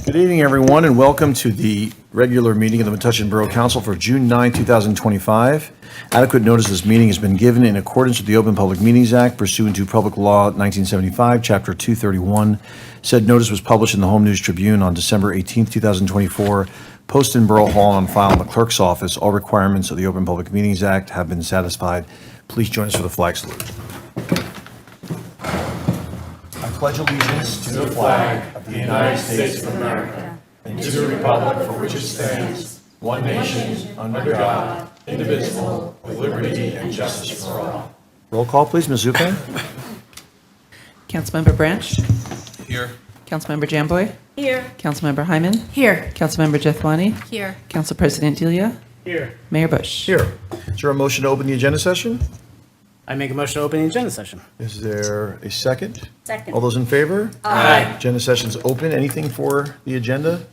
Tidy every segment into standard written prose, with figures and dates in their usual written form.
Good evening, everyone, and welcome to the regular meeting of the Metuchen Borough Council for June 9, 2025. Adequate notice of this meeting has been given in accordance with the Open Public Meetings Act pursuant to Public Law 1975, Chapter 231. Said notice was published in the Home News Tribune on December 18, 2024, posted in Borough Hall and on file in the clerk's office. All requirements of the Open Public Meetings Act have been satisfied. Please join us for the flag salute. I pledge allegiance to the flag of the United States of America and to the republic for which it stands, one nation, under God, indivisible, with liberty and justice for all. Roll call, please. Ms. Zupan. Councilmember Branch. Here. Councilmember Jamboy. Here. Councilmember Hyman. Here. Councilmember Jethwani. Here. Council President Delia. Here. Mayor Bush. Here. Is there a motion to open the agenda session? I make a motion to open the agenda session. Is there a second? Second. All those in favor? Aye. Agenda session's open. Anything for the agenda?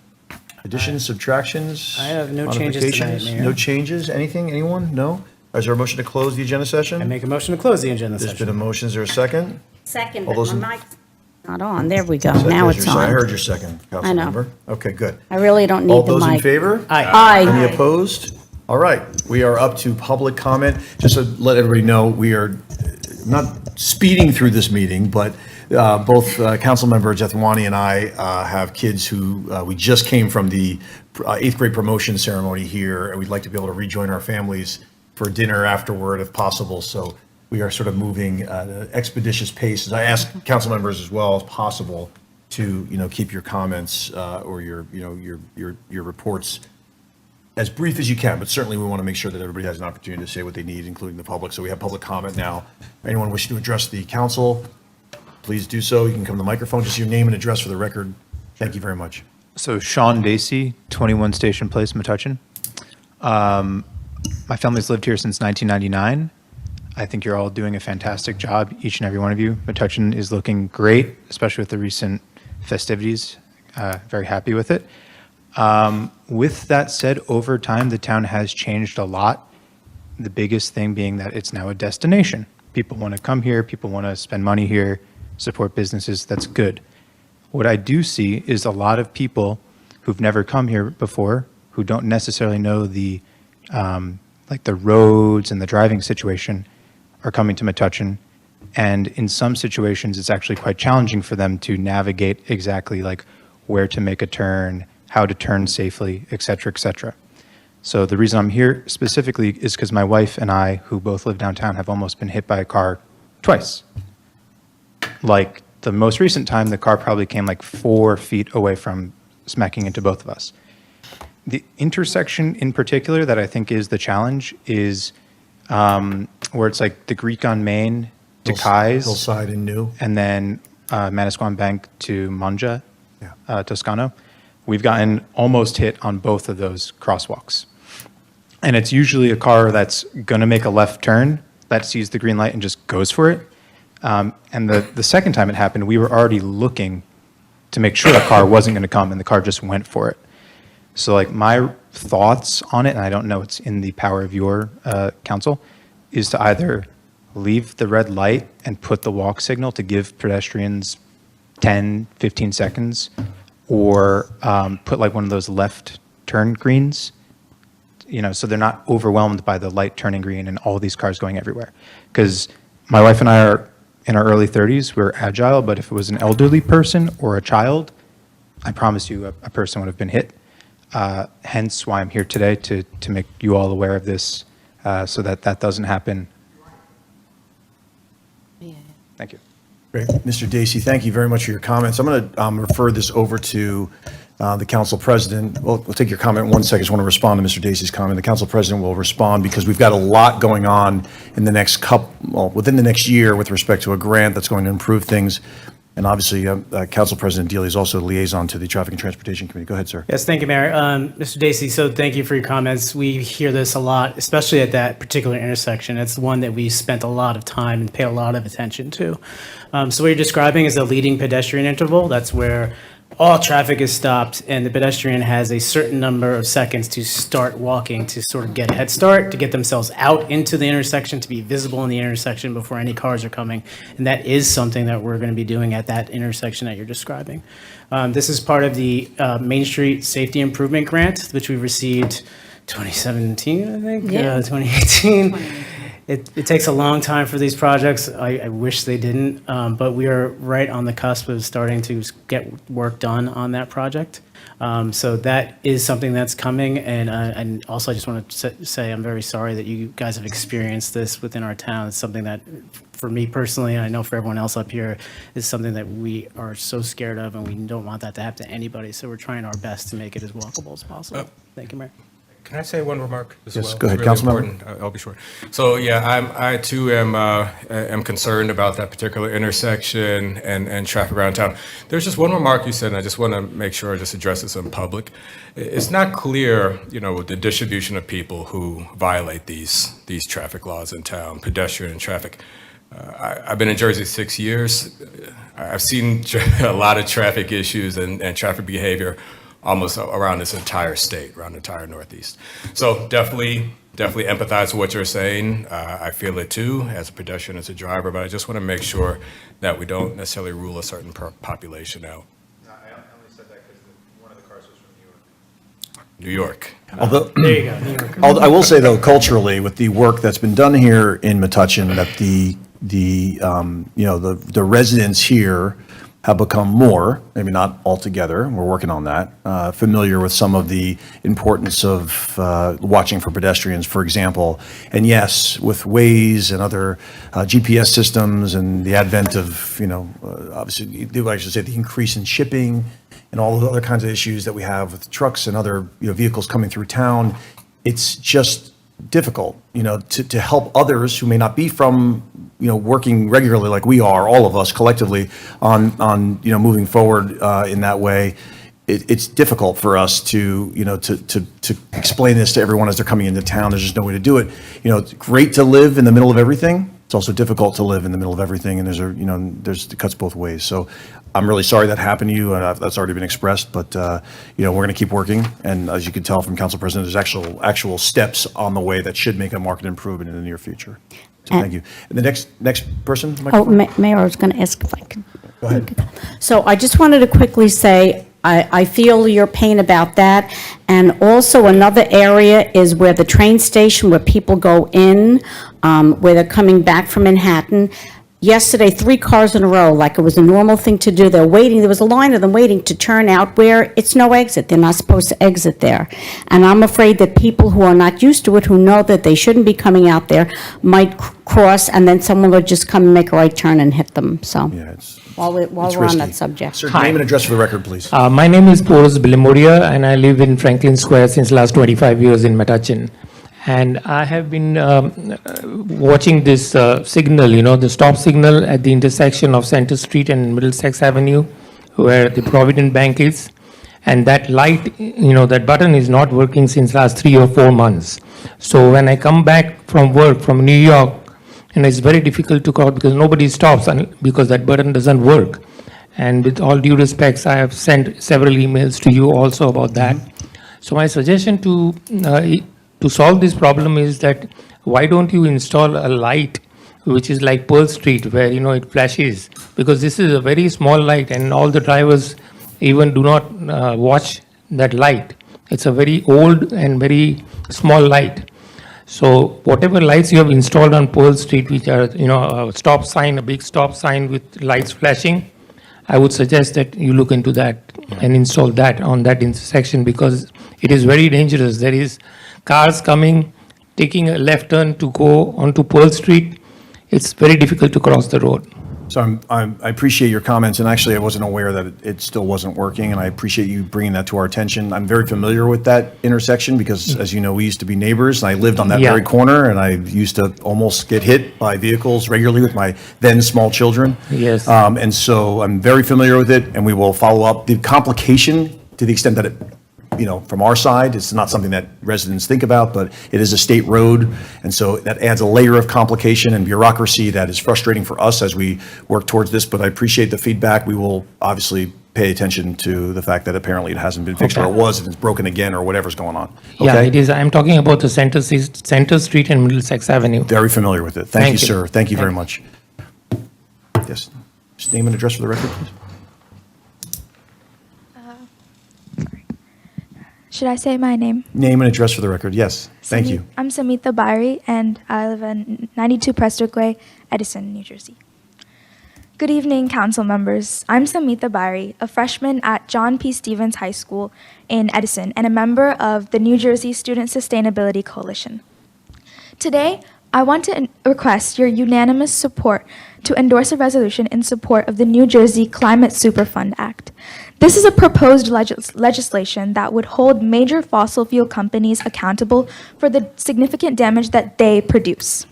Additions, subtractions? I have no changes tonight, modifications? Mayor. No changes? Anything? Anyone? No? Is there a motion to close the agenda session? I make a motion to close the agenda There's been a session. motion. Is there a second? Second, All but those in- my mic's not on. There we go. Second Now is it's your- I on. heard your second, I know. Councilmember. Okay, good. I really don't All need the those in mic. favor? Aye. Any Aye. opposed? All right, we are up to public comment. Just to let everybody know, we are not speeding through this meeting, but both Councilmember Jethwani and I have kids who, we just came from the 8th grade promotion ceremony here, and we'd like to be able to rejoin our families for dinner afterward if possible. So we are sort of moving at an expeditious pace. As I ask council members as well as possible to, keep your comments or your reports as brief as you can, but certainly we want to make sure that everybody has an opportunity to say what they need, including the public. So we have public comment now. Anyone wishing to address the council, please do so. You can come to the microphone, just your name and address for the record. Thank you very much. So Sean Dacey, 21 Station Place, Metuchen. My family's lived here since 1999. I think you're all doing a fantastic job, each and every one of you. Metuchen is looking great, especially with the recent festivities. Very happy with it. With that said, over time, the town has changed a lot. The biggest thing being that it's now a destination. People want to come here, people want to spend money here, support businesses. That's good. What I do see is a lot of people who've never come here before, who don't necessarily know the the roads and the driving situation, are coming to Metuchen. And in some situations, it's actually quite challenging for them to navigate exactly like where to make a turn, how to turn safely, et cetera, et cetera. So the reason I'm here specifically is because my wife and I, who both live downtown, have almost been hit by a car twice. Like the most recent time, the car probably came like 4 feet away from smacking into both of us. The intersection in particular that I think is the challenge is where it's like the Greek on Main to Kai's, Hillside and New. and then Manasquan Bank to Manja, Toscano. We've gotten almost hit on both of those crosswalks. And it's usually a car that's going to make a left turn that sees the green light and just goes for it. And the second time it happened, we were already looking to make sure the car wasn't going to come, and the car just went for it. So like my thoughts on it, and I don't know it's in the power of your council, is to either leave the red light and put the walk signal to give pedestrians 10, 15 seconds, or put like one of those left turn greens, so they're not overwhelmed by the light turning green and all these cars going everywhere. Because my wife and I are in our early 30s, we're agile, but if it was an elderly person or a child, I promise you a person would have been hit. Hence why I'm here today to make you all aware of this so that doesn't happen. Thank you. Great. Mr. Dacey, thank you very much for your comments. I'm going to refer this over to the council president. We'll take your comment in 1 second. I just want to respond to Mr. Dacey's comment. The council president will respond because we've got a lot going on in the next within the next year with respect to a grant that's going to improve things. And obviously, Council President Dealey is also a liaison to the Traffic and Transportation Committee. Go ahead, sir. Yes, thank you, Mayor. Mr. Dacey, so thank you for your comments. We hear this a lot, especially at that particular intersection. It's the one that we spent a lot of time and paid a lot of attention to. So what you're describing is a leading pedestrian interval. That's where all traffic is stopped and the pedestrian has a certain number of seconds to start walking to sort of get a head start, to get themselves out into the intersection, to be visible in the intersection before any cars are coming. And that is something that we're going to be doing at that intersection that you're describing. This is part of the Main Street Safety Improvement Grant, which we received 2017, I think, Yeah. 2018. It takes a long time for these projects. I wish they didn't, but we are right on the cusp of starting to get work done on that project. So that is something that's coming, and also I just want to say I'm very sorry that you guys have experienced this within our town. It's something that, for me personally, and I know for everyone else up here, is something that we are so scared of, and we don't want that to happen to anybody. So we're trying our best to make it as walkable as possible. Thank you, Mayor. Can I say one remark as Yes, well? go ahead, It's really Councilmember. important. I'll be short. So, yeah, I too am concerned about that particular intersection and traffic around town. There's just one remark you said, and I just want to make sure I just address this in public. It's not clear, the distribution of people who violate these traffic laws in town, pedestrian traffic. I've been in Jersey 6 years. I've seen a lot of traffic issues and traffic behavior almost around this entire state, around the entire Northeast. So definitely empathize with what you're saying. I feel it too, as a pedestrian, as a driver, but I just want to make sure that we don't necessarily rule a certain population out. I only said that because one of the cars was from New York. Although, There you go, New York. I will say though, culturally, with the work that's been done here in Metuchen, that the residents here have become more, maybe not altogether, we're working on that, familiar with some of the importance of watching for pedestrians, for example. And yes, with Waze and other GPS systems and the advent of, obviously, I should say the increase in shipping and all the other kinds of issues that we have with trucks and other vehicles coming through town, it's just difficult, to help others who may not be from, working regularly like we are, all of us collectively on moving forward in that way. It's difficult for us to explain this to everyone as they're coming into town. There's just no way to do it. It's great to live in the middle of everything. It's also difficult to live in the middle of everything, and it cuts both ways. So I'm really sorry that happened to you, and that's already been expressed, but, we're going to keep working. And as you can tell from Council President, there's actual steps on the way that should make a marked improvement in the near future. So thank you. And the next person? Oh, Mayor, I was going to ask if I could. Go ahead. So I just wanted to quickly say, I feel your pain about that. And also another area is where the train station, where people go in, where they're coming back from Manhattan. Yesterday, 3 cars in a row, like it was a normal thing to do. They're waiting, there was a line of them waiting to turn out where it's no exit. They're not supposed to exit there. And I'm afraid that people who are not used to it, who know that they shouldn't be coming out there, might cross, and then someone would just come and make a right turn and hit them, so. Yeah, it's While we're on risky. that subject. Sir, name and address for the record, please. My name is Boris Bilemoria, and I live in Franklin Square since last 25 years in Metuchen. And I have been watching this signal, the stop signal at the intersection of Center Street and Middlesex Avenue, where the Provident Bank is. And that light, that button is not working since last 3 or 4 months. So when I come back from work from New York, it's very difficult to call because nobody stops because that button doesn't work. And with all due respects, I have sent several emails to you also about that. So my suggestion to solve this problem is that why don't you install a light which is like Pearl Street where it flashes, because this is a very small light and all the drivers even do not watch that light. It's a very old and very small light. So whatever lights you have installed on Pearl Street, which are a stop sign, a big stop sign with lights flashing, I would suggest that you look into that and install that on that intersection, because it is very dangerous. There is cars coming, taking a left turn to go onto Pearl Street. It's very difficult to cross the road. So I appreciate your comments, and actually I wasn't aware that it still wasn't working, and I appreciate you bringing that to our attention. I'm very familiar with that intersection because, as you know, we used to be neighbors, and I lived on that Yeah. very corner, and I used to almost get hit by vehicles regularly with my then small children. Yes. And so I'm very familiar with it, and we will follow up. The complication, to the extent that it, from our side, it's not something that residents think about, but it is a state road, and so that adds a layer of complication and bureaucracy that is frustrating for us as we work towards this, but I appreciate the feedback. We will obviously pay attention to the fact that apparently it hasn't been fixed, or it was, and it's broken again, or whatever's going on. Yeah, Okay? it is. I'm talking about the Center Street and Middlesex Avenue. Very familiar with it. Thank you, Thank you. sir. Thank you very much. Yes. Just name and address for the record, please. Should I say my name? Name and address for the record. Yes. Thank you. I'm Samita Bairi, and I live in 92 Prestwick Way, Edison, New Jersey. Good evening, council members. I'm Samita Bairi, a freshman at John P. Stevens High School in Edison and a member of the New Jersey Student Sustainability Coalition. Today, I want to request your unanimous support to endorse a resolution in support of the New Jersey Climate Superfund Act. This is a proposed legislation that would hold major fossil fuel companies accountable for the significant damage that they produce.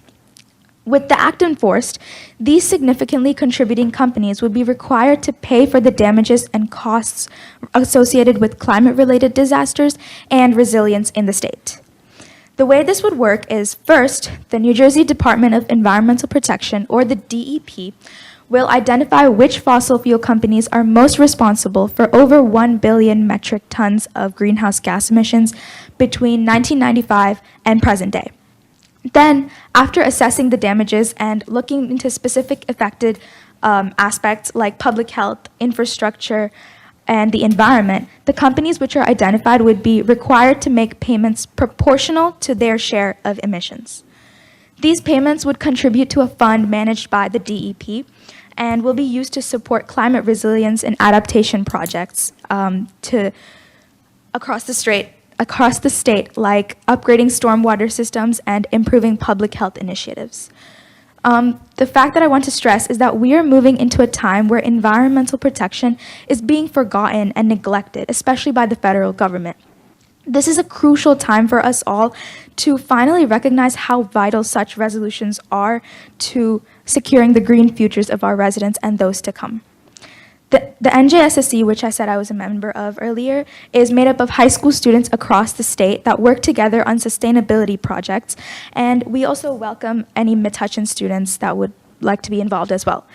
With the act enforced, these significantly contributing companies would be required to pay for the damages and costs associated with climate-related disasters and resilience in the state. The way this would work is, first, the New Jersey Department of Environmental Protection, or the DEP, will identify which fossil fuel companies are most responsible for over 1 billion metric tons of greenhouse gas emissions between 1995 and present day. Then, after assessing the damages and looking into specific affected aspects like public health, infrastructure, and the environment, the companies which are identified would be required to make payments proportional to their share of emissions. These payments would contribute to a fund managed by the DEP and will be used to support climate resilience and adaptation projects across the state, like upgrading stormwater systems and improving public health initiatives. The fact that I want to stress is that we are moving into a time where environmental protection is being forgotten and neglected, especially by the federal government. This is a crucial time for us all to finally recognize how vital such resolutions are to securing the green futures of our residents and those to come. The NJSSC, which I said I was a member of earlier, is made up of high school students across the state that work together on sustainability projects, and we also welcome any Metuchen students that would like to be involved as well.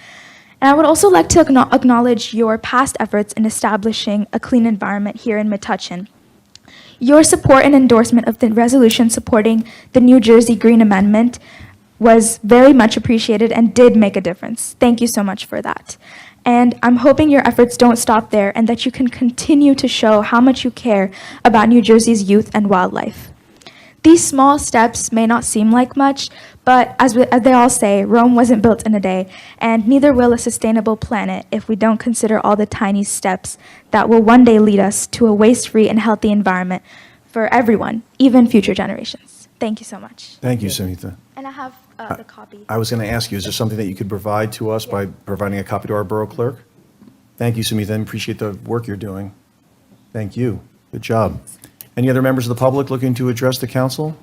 And I would also like to acknowledge your past efforts in establishing a clean environment here in Metuchen. Your support and endorsement of the resolution supporting the New Jersey Green Amendment was very much appreciated and did make a difference. Thank you so much for that. And I'm hoping your efforts don't stop there and that you can continue to show how much you care about New Jersey's youth and wildlife. These small steps may not seem like much, but as they all say, Rome wasn't built in a day, and neither will a sustainable planet if we don't consider all the tiny steps that will one day lead us to a waste-free and healthy environment for everyone, even future generations. Thank you so much. Thank you, Samita. And I have the copy. I was going to ask you, is there something that you could provide to us by providing a copy to our borough clerk? Thank you, Samita. I appreciate the work you're doing. Thank you. Good job. Any other members of the public looking to address the council?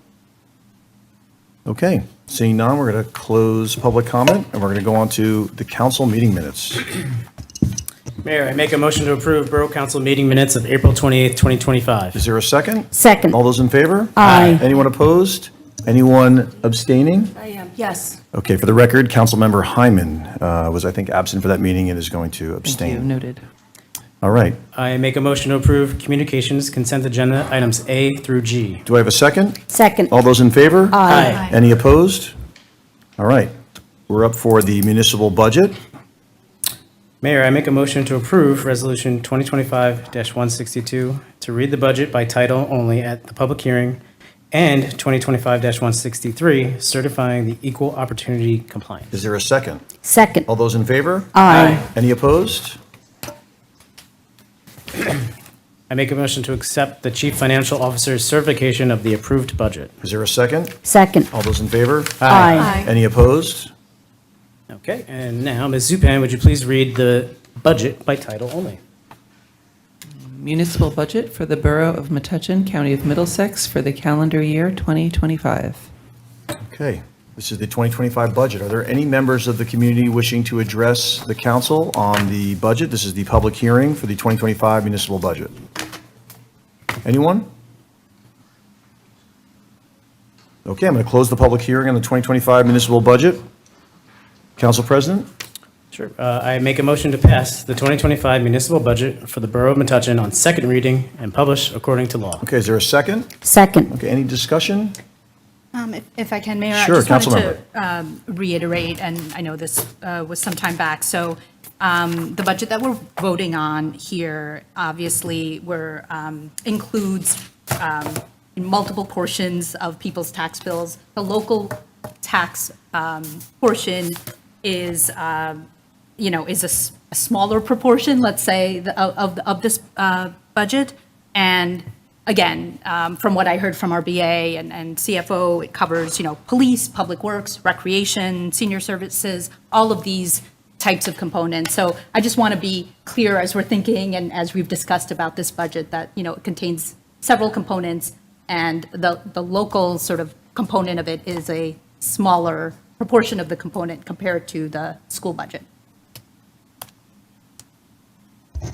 Okay, seeing none, we're going to close public comment, and we're going to go on to the council meeting minutes. Mayor, I make a motion to approve Borough Council meeting minutes of April 28th, 2025. Is there a second? Second. All those in favor? Aye. Anyone opposed? Anyone abstaining? I am. Yes. Okay, for the record, Councilmember Hyman was, I think, absent for that meeting and is going to Thank you. abstain. Noted. All right. I make a motion to approve communications consent agenda items A through G. Do I have a second? Second. All those in favor? Aye. Any opposed? All right. We're up for the municipal budget. Mayor, I make a motion to approve Resolution 2025-162 to read the budget by title only at the public hearing, and 2025-163 certifying the equal opportunity compliance. Is there a second? Second. All those in favor? Aye. Any opposed? I make a motion to accept the Chief Financial Officer's certification of the approved budget. Is there a second? Second. All those in favor? Aye. Any opposed? Okay, and now, Ms. Zupan, would you please read the budget by title only? Municipal budget for the Borough of Metuchen, County of Middlesex for the calendar year 2025. Okay, this is the 2025 budget. Are there any members of the community wishing to address the council on the budget? This is the public hearing for the 2025 municipal budget. Anyone? Okay, I'm going to close the public hearing on the 2025 municipal budget. Council President? Sure. I make a motion to pass the 2025 municipal budget for the Borough of Metuchen on second reading and publish according to law. Okay, is there a second? Second. Okay, any discussion? If I can, Mayor, Sure, I just wanted Councilmember. to reiterate, and I know this was some time back, so the budget that we're voting on here obviously includes multiple portions of people's tax bills. The local tax portion is, is a smaller proportion, let's say, of this budget. And again, from what I heard from our BA and CFO, it covers, police, public works, recreation, senior services, all of these types of components. So I just want to be clear as we're thinking and as we've discussed about this budget that, it contains several components, and the local sort of component of it is a smaller proportion of the component compared to the school budget.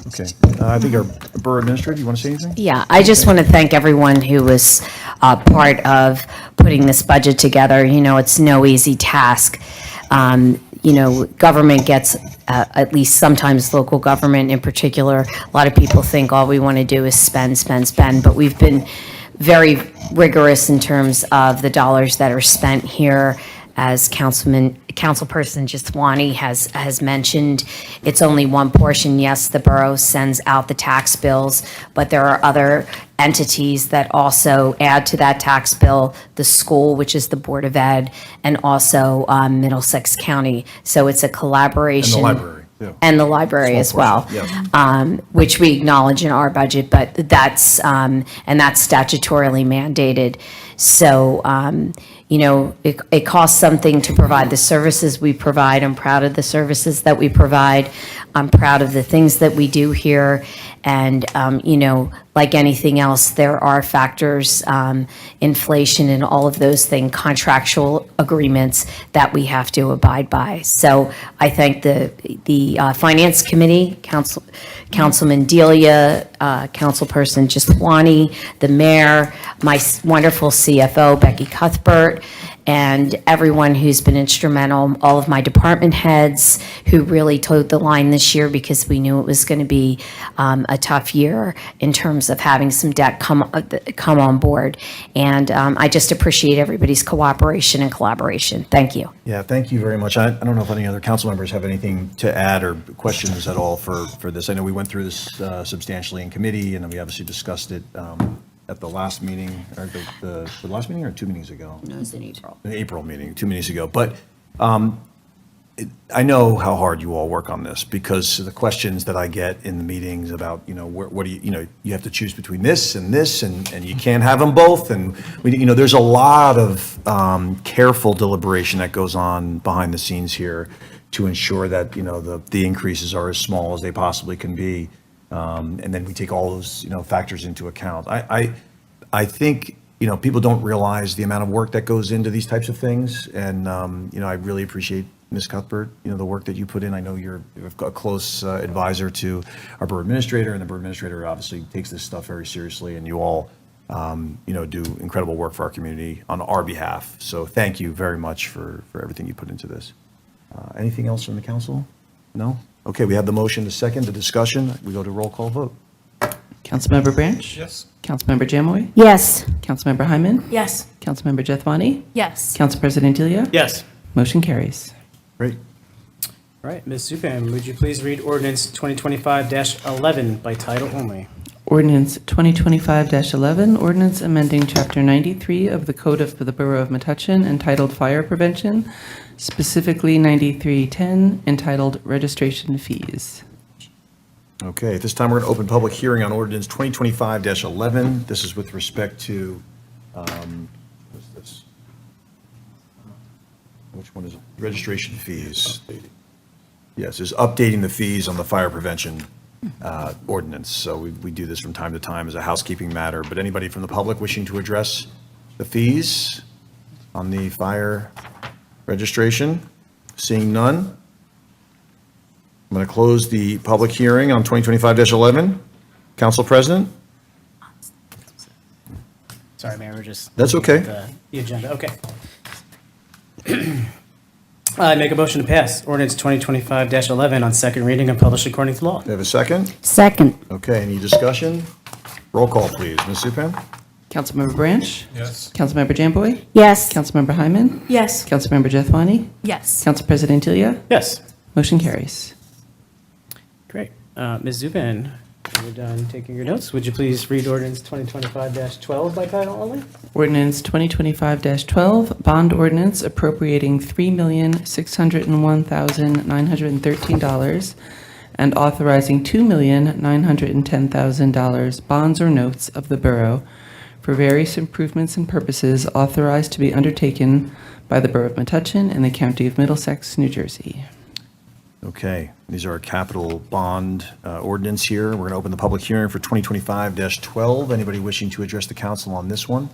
Okay, I think our Borough Administrator, you want to say anything? Yeah, I just want to thank everyone who was part of putting this budget together. It's no easy task. Government gets, at least sometimes local government in particular, a lot of people think all we want to do is spend, spend, spend, but we've been very rigorous in terms of the dollars that are spent here. As Councilperson Jaswani has mentioned, it's only one portion. Yes, the borough sends out the tax bills, but there are other entities that also add to that tax bill, the school, which is the Board of Ed, and also Middlesex County. So it's a collaboration. And the library, yeah. And the library as Small well, portion, yes. which we acknowledge in our budget, but that's statutorily mandated. So, it costs something to provide the services we provide. I'm proud of the services that we provide. I'm proud of the things that we do here. And, like anything else, there are factors, inflation and all of those things, contractual agreements that we have to abide by. So I thank the Finance Committee, Councilman Delia, Councilperson Jaswani, the mayor, my wonderful CFO, Becky Cuthbert, and everyone who's been instrumental, all of my department heads who really toed the line this year because we knew it was going to be a tough year in terms of having some debt come on board. And I just appreciate everybody's cooperation and collaboration. Thank you. Yeah, thank you very much. I don't know if any other council members have anything to add or questions at all for this. I know we went through this substantially in committee, and then we obviously discussed it at the last meeting, or the last meeting or 2 meetings ago? No, it's in April. The April meeting, 2 meetings ago. But I know how hard you all work on this, because the questions that I get in the meetings about, what do you have to choose between this, and you can't have them both. And, there's a lot of careful deliberation that goes on behind the scenes here to ensure that, the increases are as small as they possibly can be. And then we take all those, factors into account. I think, people don't realize the amount of work that goes into these types of things. And, I really appreciate Ms. Cuthbert, the work that you put in. I know you're a close advisor to our borough administrator, and the borough administrator obviously takes this stuff very seriously, and you all, do incredible work for our community on our behalf. So thank you very much for everything you put into this. Anything else from the council? No? Okay, we have the motion, the second, the discussion. We go to roll call vote. Councilmember Branch? Yes. Councilmember Jamoy? Yes. Councilmember Hyman? Yes. Councilmember Jethwani? Yes. Council President Delia? Yes. Motion carries. Great. All right, Ms. Zupan, would you please read ordinance 2025-11 by title only? Ordinance 2025-11, ordinance amending Chapter 93 of the Code of the Borough of Metuchen entitled Fire Prevention, specifically 9310 entitled Registration Fees. Okay, at this time, we're going to open public hearing on ordinance 2025-11. This is with respect to, what's this? Which one is it? Registration fees. Yes, it's updating the fees on the fire prevention ordinance. So we do this from time to time as a housekeeping matter. But anybody from the public wishing to address the fees on the fire registration? Seeing none? I'm going to close the public hearing on 2025-11. Council President? Sorry, Mayor, we're just. That's okay. The agenda, okay. I make a motion to pass ordinance 2025-11 on second reading and published according to law. Do I have a second? Second. Okay, any discussion? Roll call, please. Ms. Zupan? Councilmember Branch? Yes. Councilmember Jamboy? Yes. Councilmember Hyman? Yes. Councilmember Jethwani? Yes. Council President Delia? Yes. Motion carries. Great. Ms. Zupan, we're done taking your notes. Would you please read ordinance 2025-12 by title only? Ordinance 2025-12, bond ordinance appropriating $3,601,913 and authorizing $2,910,000 bonds or notes of the borough for various improvements and purposes authorized to be undertaken by the Borough of Metuchen and the County of Middlesex, New Jersey. Okay, these are our capital bond ordinance here. We're going to open the public hearing for 2025-12. Anybody wishing to address the council on this one?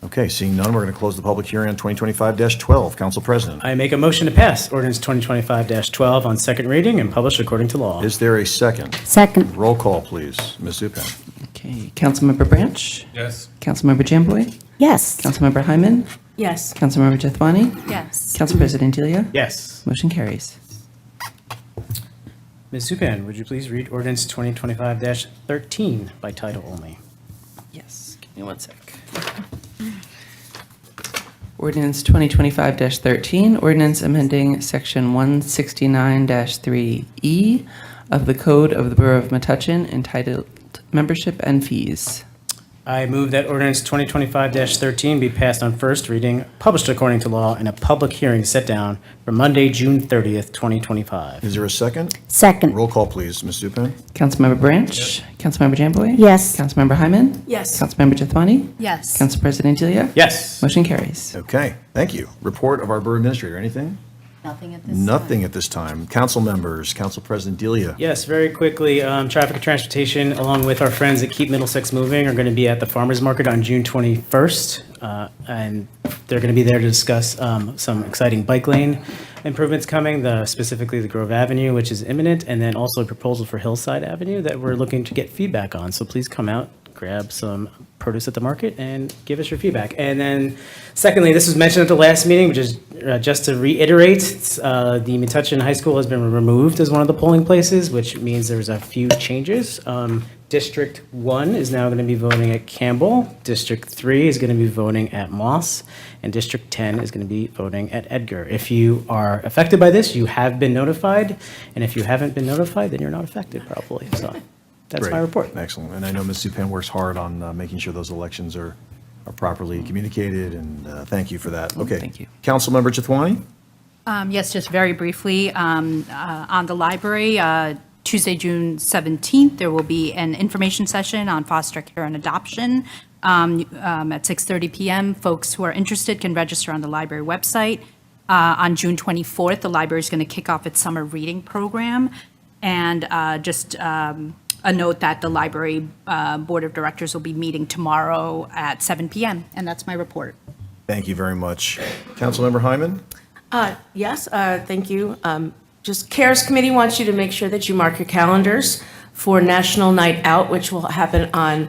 Okay, seeing none, we're going to close the public hearing on 2025-12. Council President, I make a motion to pass ordinance 2025-12 on second reading and published according to law. is there a second? Second. Roll call, please. Ms. Zupan? Okay, Councilmember Branch? Yes. Councilmember Jamboy? Yes. Councilmember Hyman? Yes. Councilmember Jethwani? Yes. Council President Delia? Yes. Motion carries. Ms. Zupan, would you please read ordinance 2025-13 by title only? Yes, give me one sec. Ordinance 2025-13, ordinance amending Section 169-3E of the Code of the Borough of Metuchen entitled Membership and Fees. I move that ordinance 2025-13 be passed on first reading, published according to law, and a public hearing set down for Monday, June 30th, 2025. Is there a second? Second. Roll call, please. Ms. Zupan? Councilmember Branch? Councilmember Jamboy? Yes. Councilmember Hyman? Yes. Councilmember Jethwani? Yes. Council President Delia? Yes. Motion carries. Okay, thank you. Report of our Borough Administrator. Anything? Nothing at this Nothing at this time. Council members, Council President Delia. Yes, very quickly, Traffic and Transportation, along with our friends at Keep Middlesex Moving, are going to be at the Farmers Market on June 21st, and they're going to be there to discuss some exciting bike lane improvements coming, specifically the Grove Avenue, which is imminent, and then also a proposal for Hillside Avenue that we're looking to get feedback on. So please come out, grab some produce at the market, and give us your feedback. And then, secondly, this was mentioned at the last meeting, which is just to reiterate, the Metuchen High School has been removed as one of the polling places, which means there's a few changes. District 1 is now going to be voting at Campbell. District 3 is going to be voting at Moss. And District 10 is going to be voting at Edgar. If you are affected by this, you have been notified. And if you haven't been notified, then you're not affected probably. So that's my Great. report. Excellent. And I know Ms. Zupan works hard on making sure those elections are properly communicated, and thank you for that. Okay. Thank you. Councilmember Jethwani? Yes, just very briefly, on the library, Tuesday, June 17th, there will be an information session on foster care and adoption at 6:30 p.m. Folks who are interested can register on the library website. On June 24th, the library is going to kick off its summer reading program. And just a note that the library board of directors will be meeting tomorrow at 7 p.m. And that's my report. Thank you very much. Councilmember Hyman? Yes, thank you. Just CARES Committee wants you to make sure that you mark your calendars for National Night Out, which will happen on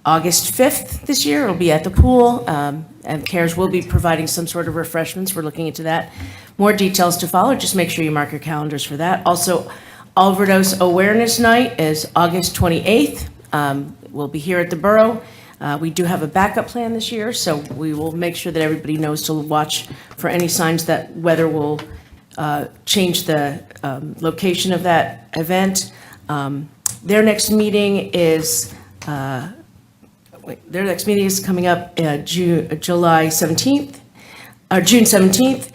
August 5th this year. It'll be at the pool, and CARES will be providing some sort of refreshments. We're looking into that. More details to follow. Just make sure you mark your calendars for that. Also, Overdose Awareness Night is August 28th. We'll be here at the Borough. We do have a backup plan this year, so we will make sure that everybody knows to watch for any signs that weather will change the location of that event. Their next meeting is coming up July 17th, or June 17th.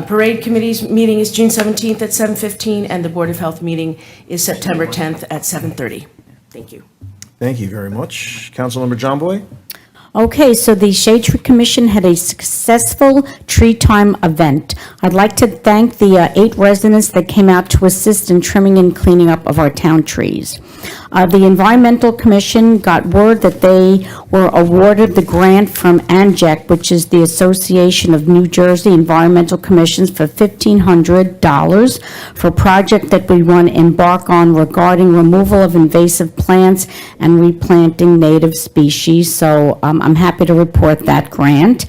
Parade Committee's meeting is June 17th at 7:15, and the Board of Health meeting is September 10th at 7:30. Thank you. Thank you very much. Councilmember John Boy? Okay, so the Shade Tree Commission had a successful tree time event. I'd like to thank the 8 residents that came out to assist in trimming and cleaning up of our town trees. The Environmental Commission got word that they were awarded the grant from ANJEC, which is the Association of New Jersey Environmental Commissions, for $1,500 for a project that we want to embark on regarding removal of invasive plants and replanting native species. So I'm happy to report that grant.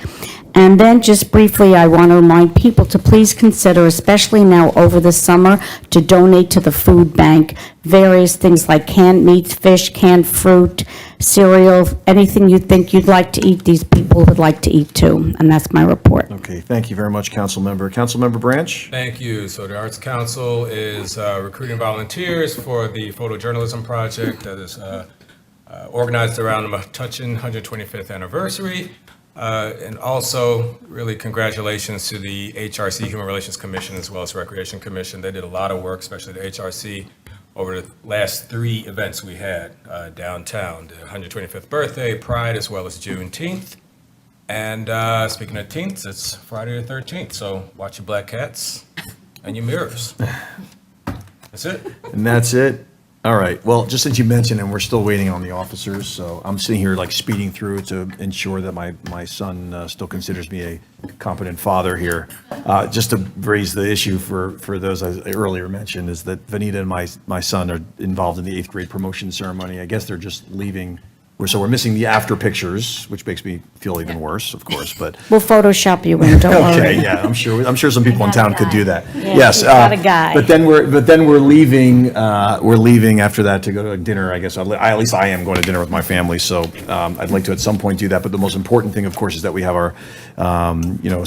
And then just briefly, I want to remind people to please consider, especially now over the summer, to donate to the food bank, various things like canned meats, fish, canned fruit, cereal, anything you think you'd like to eat, these people would like to eat too. And that's my report. Okay, thank you very much, Councilmember. Councilmember Branch? Thank you. So the Arts Council is recruiting volunteers for the photojournalism project that is organized around the Metuchen 125th anniversary. And also, really congratulations to the HRC, Human Relations Commission, as well as Recreation Commission. They did a lot of work, especially the HRC, over the last 3 events we had downtown, the 125th birthday, Pride, as well as Juneteenth. And speaking of teenth, it's Friday the 13th, so watch your black cats and your mirrors. That's it. And that's it? All right. Well, just since you mentioned, and we're still waiting on the officers, so I'm sitting here like speeding through to ensure that my son still considers me a competent father here. Just to raise the issue for those I earlier mentioned is that Vanita and my son are involved in the 8th grade promotion ceremony. I guess they're just leaving. So we're missing the after pictures, which makes me feel even worse, of course, but. We'll Photoshop you in, don't worry. Okay, yeah, I'm sure some people in town could do that. Yeah, Yes. you got a guy. But then we're leaving after that to go to dinner, I guess. At least I am going to dinner with my family, so I'd like to at some point do that. But the most important thing, of course, is that we have our,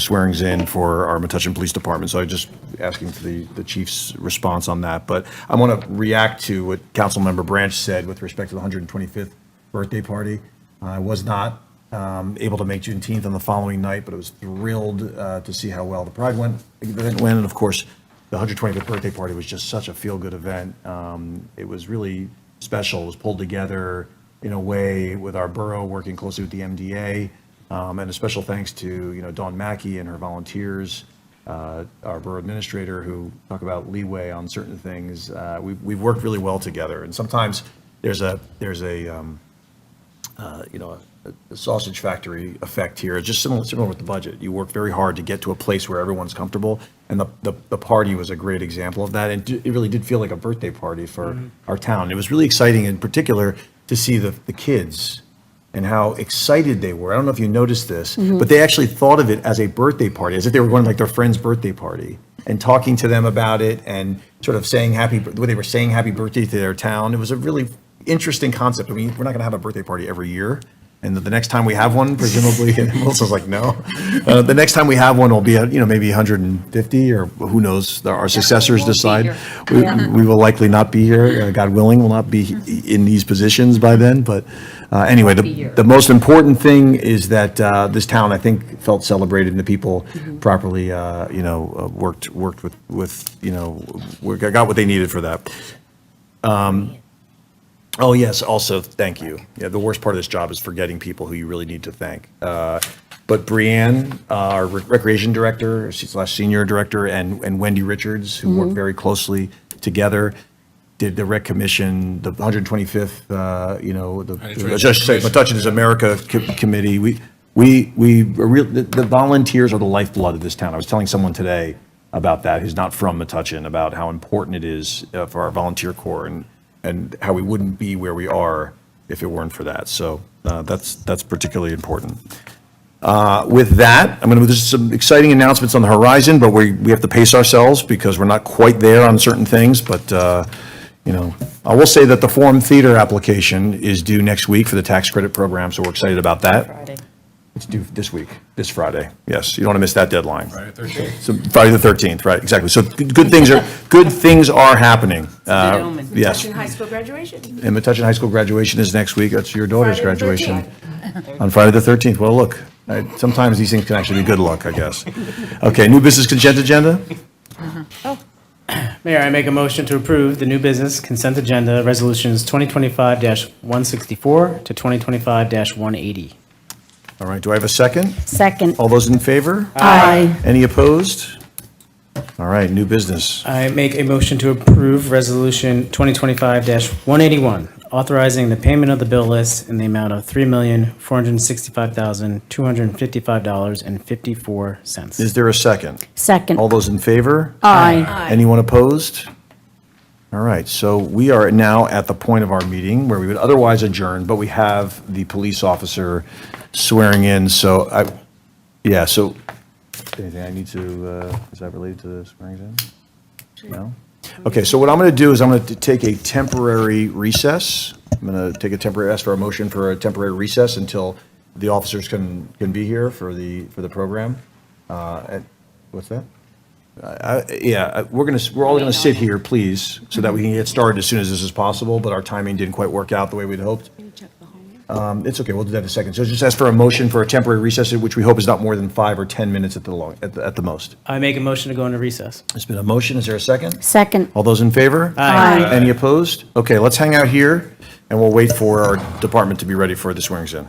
swearings in for our Metuchen Police Department. So I'm just asking for the chief's response on that. But I want to react to what Councilmember Branch said with respect to the 125th birthday party. I was not able to make Juneteenth on the following night, but I was thrilled to see how well the Pride event went. And of course, the 125th birthday party was just such a feel-good event. It was really special. It was pulled together in a way with our borough working closely with the MDA. And a special thanks to Dawn Mackey and her volunteers, our borough administrator, who talk about leeway on certain things. We've worked really well together. And sometimes there's a sausage factory effect here. It's just similar with the budget. You work very hard to get to a place where everyone's comfortable, and the party was a great example of that. And it really did feel like a birthday party for our town. It was really exciting, in particular, to see the kids and how excited they were. I don't know if you noticed this, but they actually thought of it as a birthday party, as if they were going to like their friend's birthday party, and talking to them about it and sort of saying happy birthday to their town. It was a really interesting concept. I mean, we're not going to have a birthday party every year. And the next time we have one, presumably, Melissa's like, no. The next time we have one will be, maybe 150, or who knows, our successors decide. We will likely not be here, God willing, will not be in these positions by then. But anyway, the most important thing is that this town, I think, felt celebrated, and the people properly, worked with, got what they needed for that. Oh, yes, also, thank you. Yeah, the worst part of this job is forgetting people who you really need to thank. But Brianne, our recreation director, she's last senior director, and Wendy Richards, who worked very closely together, did the rec commission, the 125th, just say, Metuchen is America committee. The volunteers are the lifeblood of this town. I was telling someone today about that, who's not from Metuchen, about how important it is for our volunteer corps, and how we wouldn't be where we are if it weren't for that. So that's particularly important. With that, there's some exciting announcements on the horizon, but we have to pace ourselves because we're not quite there on certain things. But, I will say that the Forum Theater application is due next week for the tax credit program, so we're excited about that. Friday. It's due this week, this Friday. Yes, you don't want to miss that deadline. Friday the 13th. So Friday the 13th, right, exactly. So good things are happening. Yes. Metuchen High School graduation. And Metuchen High School graduation is next week. That's your daughter's Friday the graduation. On Friday the 13th. Well, look, sometimes these things can actually be good luck, I guess. Okay, new business consent agenda? Mayor, I make a motion to approve the new business consent agenda resolutions 2025-164 to 2025-180. All right, do I have a second? Second. All those in favor? Aye. Any opposed? All right, new business. I make a motion to approve resolution 2025-181, authorizing the payment of the bill list in the amount of $3,465,255.54. Is there a second? Second. All those in favor? Aye. Anyone opposed? All right, so we are now at the point of our meeting where we would otherwise adjourn, but we have the police officer swearing in, so Yeah, so, anything I need to, is that related to the swearing in? No? Okay, so what I'm going to do is I'm going to take a temporary recess. I'm going to ask for a motion for a temporary recess until the officers can be here for the program. What's that? We're all going to sit here, please, so that we can get started as soon as this is possible, but our timing didn't quite work out the way we'd hoped. It's okay, we'll do that in a second. So just ask for a motion for a temporary recess, which we hope is not more than 5 or 10 minutes at the most. I make a motion to go into recess. There's been a motion, is there a second? Second. All those in favor? Aye. Any opposed? Okay, let's hang out here, and we'll wait for our department to be ready for the swearing in.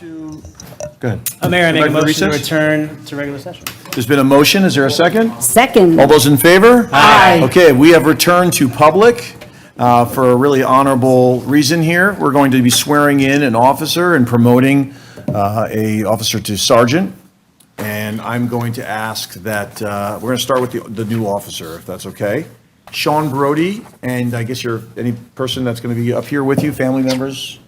to, go ahead. Mayor, I make a Back to motion to recess? return to regular session. There's been a motion, is there a second? Second. All those in favor? Aye. Okay, we have returned to public for a really honorable reason here. We're going to be swearing in an officer and promoting a officer to sergeant. And I'm going to ask that, we're going to start with the new officer, if that's okay. Sean Brody, and I guess any person that's going to be up here with you, family members?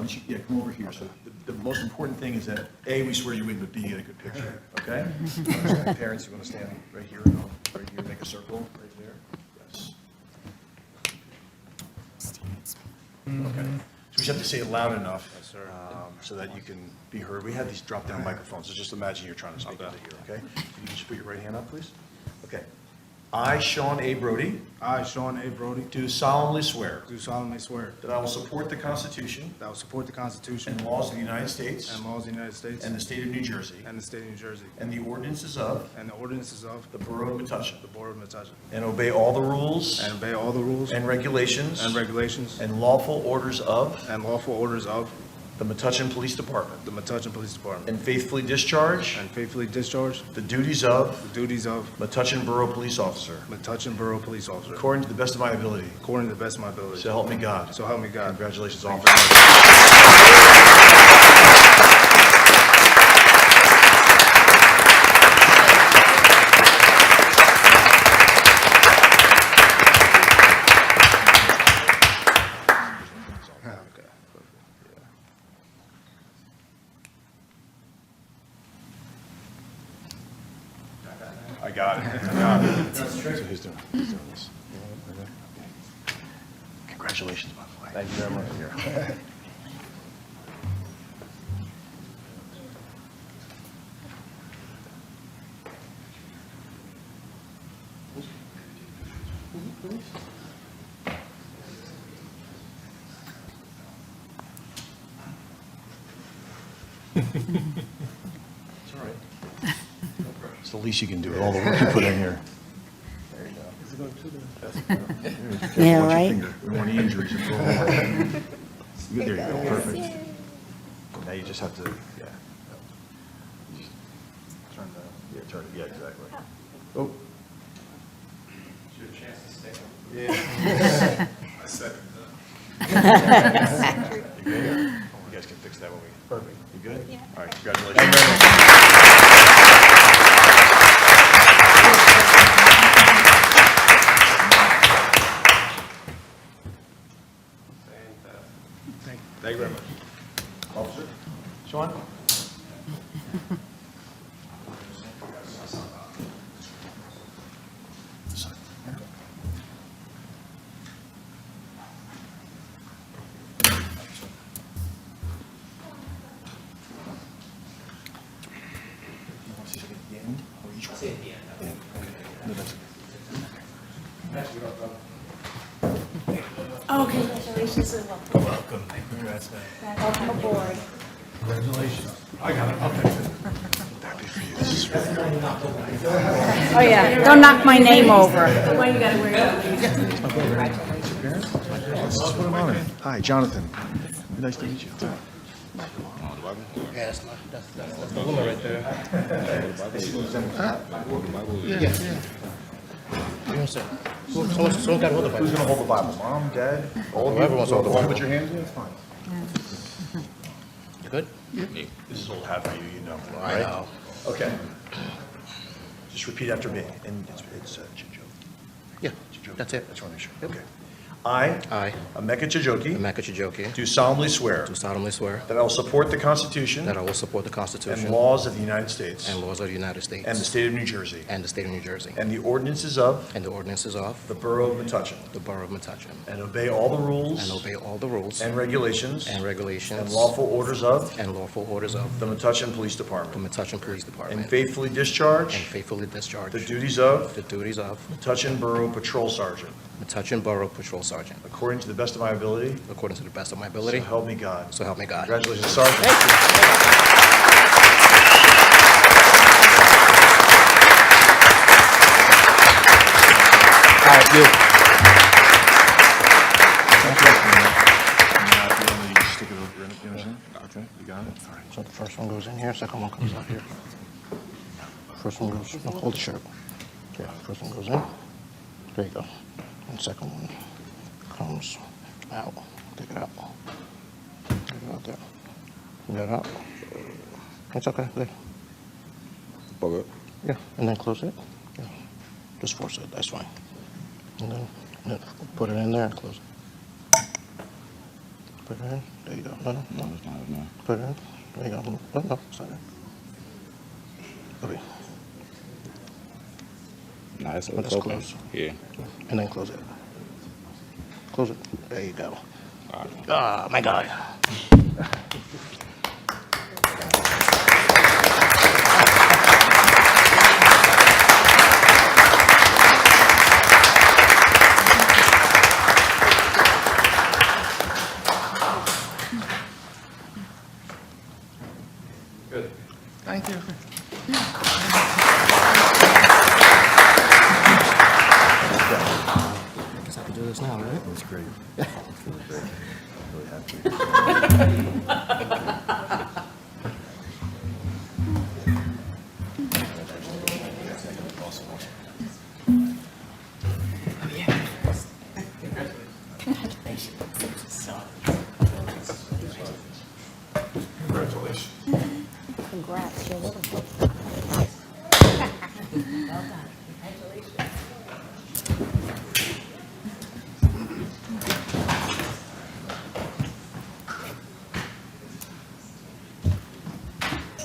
Why don't you, come over here. So the most important thing is that, A, we swear you in, but B, get a good picture, okay? Parents, you want to stand right here, and I'll, right here, make a circle, right there? Yes. Okay. So we just have to say it loud enough, so that you can be heard. We have these drop-down microphones, so just imagine you're trying to speak into here, okay? You can just put your right hand up, please. Okay. I, Sean A. Brody, I, Sean A. Brody, do solemnly swear do solemnly swear that I will support the Constitution that I will support the Constitution and laws of the United States and laws of the United States and the state of New Jersey and the state of New Jersey and the ordinances of and the ordinances of the Borough of Metuchen, the Borough of Metuchen, and obey all the rules and obey all the rules and regulations and regulations and lawful orders of and lawful orders of the Metuchen Police Department, the Metuchen Police Department, and faithfully discharge and faithfully discharge the duties of the duties of Metuchen Borough Police Officer Metuchen Borough Police Officer according to the best of my ability. according to the best of my ability. So help me God. So help me God. Congratulations, Thank officer. I got it. I got it. So who's doing this? Congratulations, by the way. Thank you very much. Here. It's all right. It's the least you can do with all the work you put in here. There you go. Yeah, Watch your right? finger. We don't want any injuries. There you go, perfect. Now you just have to, yeah. You just turn turn it, yeah, exactly. Oh. Yeah. I second that. You good? You guys can fix that when we. Perfect. You good? Yeah. All right, congratulations. Thank you very much. Officer? Sean? Oh, congratulations and welcome. Welcome. Congrats, man. Welcome aboard. Congratulations. I got it. I'll fix it. Happy for you. This is really Oh, yeah, don't knock my name over. The one you gotta wear. Let's put him on it. Hi, Jonathan. Nice to meet you. Who's going to hold the Bible? Mom, Dad? All of you? Whoever wants to hold the Bible. Put your hands in, it's fine. You good? This is old hat for you, you know, right? I know. Okay. Just repeat after me, and it's Joe. Yeah, that's it. That's what I make sure. Okay. I, Emeka Chijoki, Emeka Chijoki, do solemnly swear do solemnly swear that I will support the Constitution that I will support the Constitution and laws of the United States and laws of the United States and the state of New Jersey, and the state of New Jersey, and the ordinances of and the ordinances of the Borough of Metuchen, the Borough of Metuchen, and obey all the rules and obey all the rules and regulations and regulations and lawful orders of and lawful orders of the Metuchen Police the Department, Metuchen Police and Department, faithfully discharge and faithfully discharge the duties of the duties of Metuchen Borough Patrol Sergeant, Metuchen Borough Patrol Sergeant, according to the best of my ability, according to the best of my so ability. help me God. So help me God. Congratulations, Sergeant. All right, you. Okay, you got it? All right. So the first one goes in here, second one comes out here. First one goes, no, hold the shirt. Yeah, first one goes in. There you go. And second one comes out. Take it out. Take it out there. Bring that out. It's okay, there. Yeah, and then close it. Yeah. Just force it, that's fine. And then put it in there and close it. Put it in. There you go. No. Put it in. There you go. No, sorry. Okay. Nice. Let's close. Yeah. And then close it. Close it. There you go. Ah, my God. Thank you. I guess I can do this now, right? That's great. That's really great. Really happy. Congrats, you're wonderful.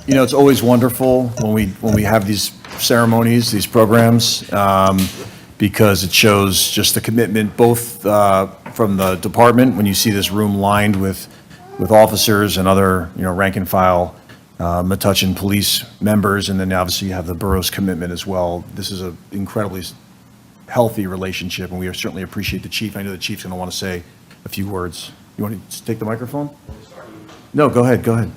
You know, it's always wonderful when we have these ceremonies, these programs, because it shows just the commitment, both from the department, when you see this room lined with officers and other, rank and file Metuchen police members, and then obviously you have the borough's commitment as well. This is an incredibly healthy relationship, and we certainly appreciate the chief. I know the chief's going to want to say a few words. You want to take the microphone? No, go ahead.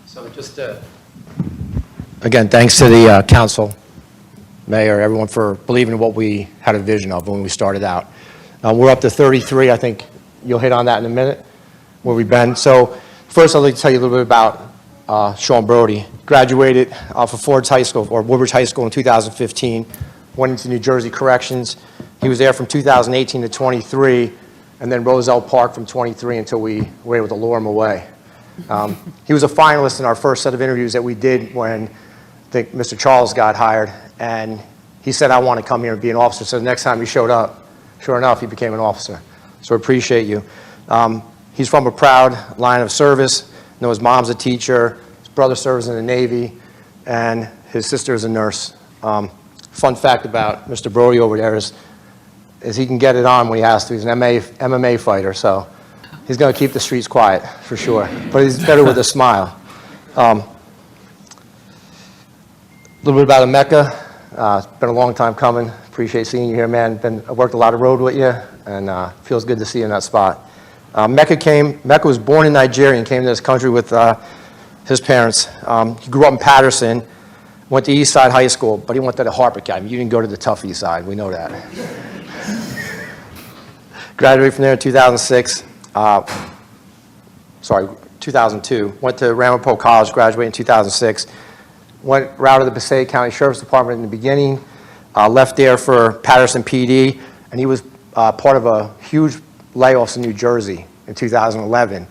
So just, again, thanks to the council, mayor, everyone for believing in what we had a vision of when we started out. We're up to 33. I think you'll hit on that in a minute, where we've been. So first, I'd like to tell you a little bit about Sean Brody. Graduated off of Ford's High School, or Woodbridge High School in 2015, went into New Jersey Corrections. He was there from 2018 to 23, and then Roselle Park from 23 until we were able to lure him away. He was a finalist in our first set of interviews that we did when I think Mr. Charles got hired, and he said, I want to come here and be an officer. So the next time he showed up, sure enough, he became an officer. So I appreciate you. He's from a proud line of service. I know his mom's a teacher, his brother serves in the Navy, and his sister is a nurse. Fun fact about Mr. Brody over there is he can get it on when he has to. He's an MMA fighter, so he's going to keep the streets quiet, for sure. But he's better with a smile. A little bit about Emeka. It's been a long time coming. Appreciate seeing you here, man. I worked a lot of road with you, and feels good to see you in that spot. Emeka was born in Nigeria and came to this country with his parents. He grew up in Patterson, went to East Side High School, but he went to the Harper Academy. You didn't go to the tough East Side, we know that. Graduated from there in 2006. 2002. Went to Ramapo College, graduated in 2006. Went route of the Passaic County Sheriff's Department in the beginning. Left there for Patterson PD, and he was part of a huge layoffs in New Jersey in 2011.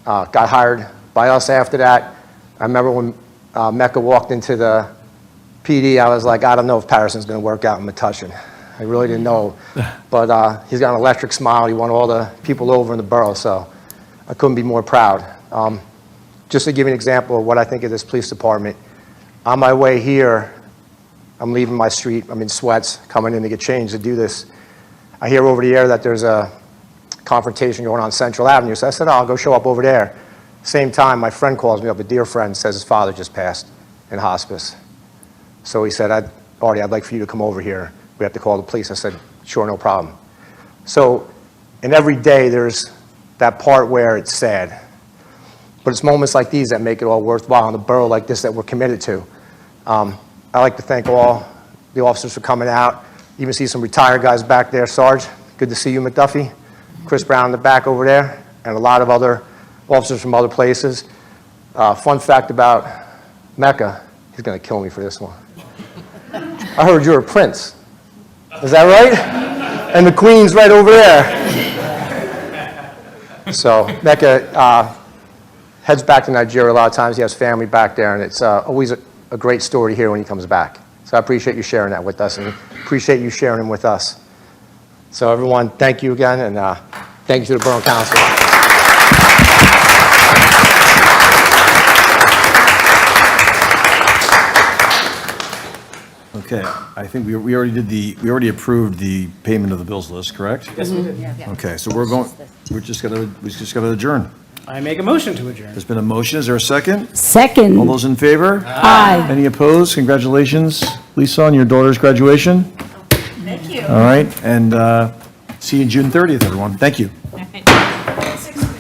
Got hired by us after that. I remember when Emeka walked into the PD, I was like, I don't know if Patterson's going to work out in Metuchen. I really didn't know. But he's got an electric smile. He won all the people over in the borough, so I couldn't be more proud. Just to give you an example of what I think of this police department, on my way here, I'm leaving my street, I'm in sweats, coming in to get changed to do this. I hear over the air that there's a confrontation going on Central Avenue, so I said, oh, I'll go show up over there. Same time, my friend calls me up, a dear friend, says his father just passed in hospice. So he said, Artie, I'd like for you to come over here. We have to call the police. I said, sure, no problem. So, and every day there's that part where it's sad. But it's moments like these that make it all worthwhile in a borough like this that we're committed to. I'd like to thank all the officers for coming out. Even see some retired guys back there. Sarge, good to see you, McDuffie. Chris Brown in the back over there, and a lot of other officers from other places. Fun fact about Mecca, he's going to kill me for this one. I heard you're a prince. Is that right? And the Queen's right over there. So Mecca heads back to Nigeria a lot of times. He has family back there, and it's always a great story to hear when he comes back. So I appreciate you sharing that with us, and appreciate you sharing him with us. So everyone, thank you again, and thank you to the Borough Council. Okay, I think we already approved the payment of the bills list, correct? Yes, we did. Okay, so we just gotta adjourn. I make a motion to adjourn. There's been a motion, is there a second? Second. All those in favor? Aye. Any opposed? Congratulations, Lisa, on your daughter's graduation. Thank you. All right, and see you June 30th, everyone. Thank you. All right.